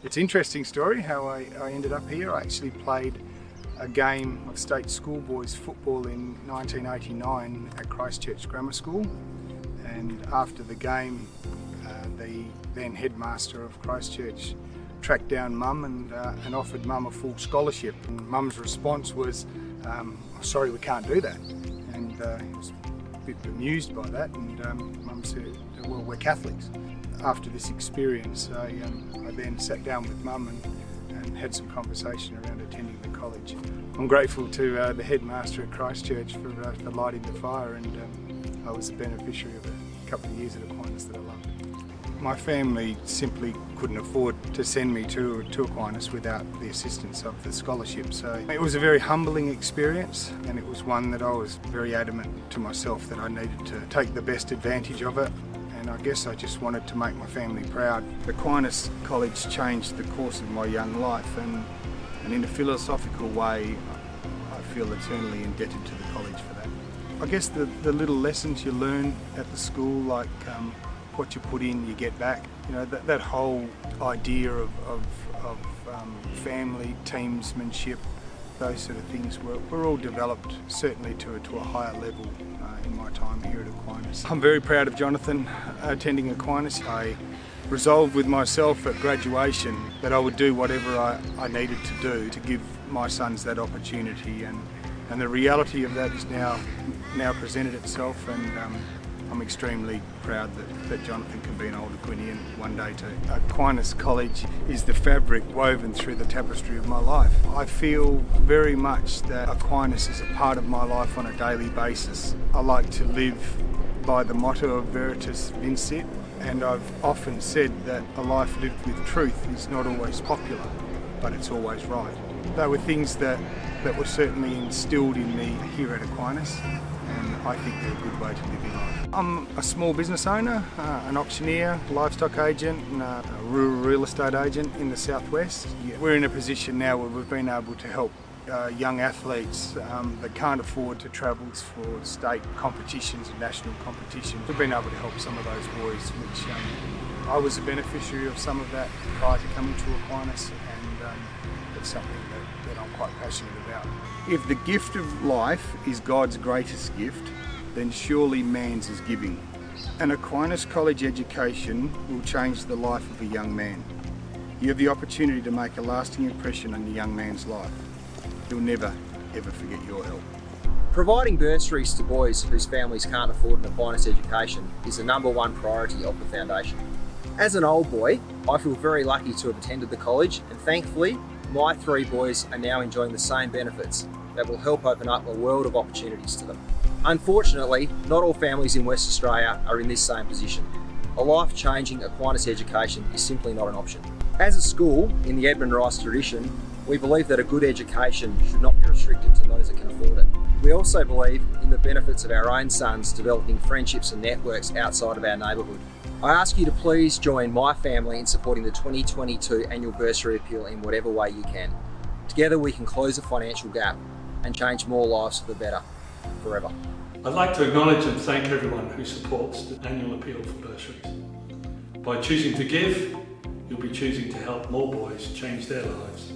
It's an interesting story how I ended up here. I actually played a game of state schoolboys football in 1989 at Christchurch Grammar School, and after the game the then headmaster of Christchurch tracked down Mum and offered Mum a full scholarship, and Mum's response was, sorry, we can't do that, and he was a bit bemused by that, and Mum said, well, we're Catholics. After this experience, I then sat down with Mum and had some conversation around attending the college. I'm grateful to the headmaster at Christchurch for lighting the fire, and I was a beneficiary of a couple of years at Aquinas that I loved. My family simply couldn't afford to send me to Aquinas without the assistance of the scholarship, so it was a very humbling experience, and it was one that I was very adamant to myself that I needed to take the best advantage of it. And I guess I just wanted to make my family proud. Aquinas College changed the course of my young life, and in a philosophical way I feel eternally indebted to the college for that. I guess the little lessons you learn at the school, like what you put in you get back, you know, that whole idea of family, teamsmanship, those sort of things were all developed certainly to a higher level in my time here at Aquinas. I'm very proud of Jonathan attending Aquinas. I resolved with myself at graduation that I would do whatever I needed to do to give my sons that opportunity, and the reality of that is now presented itself, and I'm extremely proud that Jonathan can be an old Aquinian one day too. Aquinas College is the fabric woven through the tapestry of my life. I feel very much that Aquinas is a part of my life on a daily basis. I like to live by the motto of Veritas Vincit, and I've often said that a life lived with truth is not always popular, but it's always right. They were things that were certainly instilled in me here at Aquinas, and I think they're a good way to live your life. I'm a small business owner, an auctioneer, livestock agent, and a rural real estate agent in the southwest. We're in a position now where we've been able to help young athletes that can't afford to travel for state competitions and national competitions. We've been able to help some of those boys, which I was a beneficiary of some of that prior to coming to Aquinas, and it's something that I'm quite passionate about. If the gift of life is God's greatest gift, then surely man's is giving. An Aquinas College education will change the life of a young man. You have the opportunity to make a lasting impression on a young man's life. He'll never, ever forget your help. Providing bursaries to boys whose families can't afford an Aquinas education is the #1 priority of the Foundation. As an old boy, I feel very lucky to have attended the college, and thankfully, my 3 boys are now enjoying the same benefits that will help open up a world of opportunities to them. Unfortunately, not all families in West Australia are in this same position. A life-changing Aquinas education is simply not an option. As a school, in the Edmund Rice tradition, we believe that a good education should not be restricted to those that can afford it. We also believe in the benefits of our own sons developing friendships and networks outside of our neighbourhood. I ask you to please join my family in supporting the 2022 annual bursary appeal in whatever way you can. Together we can close the financial gap and change more lives for the better, forever. I'd like to acknowledge and thank everyone who supports the annual appeal for bursaries. By choosing to give, you'll be choosing to help more boys change their lives.